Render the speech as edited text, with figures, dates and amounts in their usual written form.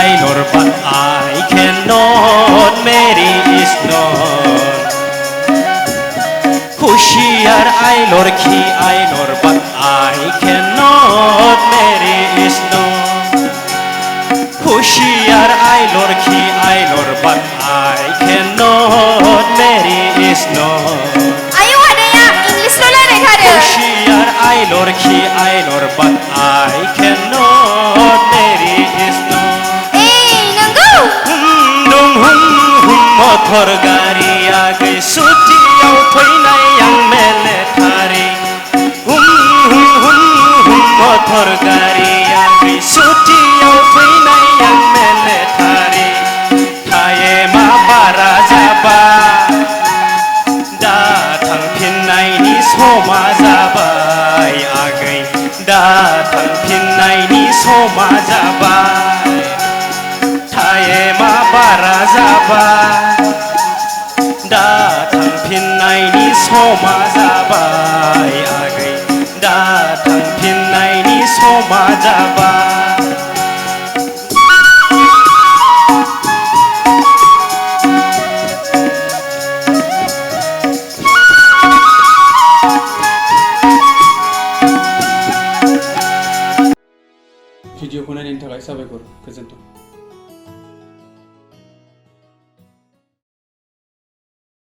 I know but I cannot marry is not হুশিয়ার I know but I cannot marry is not হুশিয়ার I know but I cannot marry is not Ayo ada yang English lo lah dek ada. হুশিয়ার I know but I cannot marry is not Nunggu. Dum hum motor gari agai sutiyaw fainay ang military motor gari agai sutiyaw fainay ang military thaye ma bara jaba datang phinnai ni soma jabai agai datang phinnai ni soma jabai thaye ma bara jabai datang phinnai ni soma jabai agai datang phinnai ni soma jabai भिडिअखौ नायनायनि थाखाय साबायखर गोजोन्थों।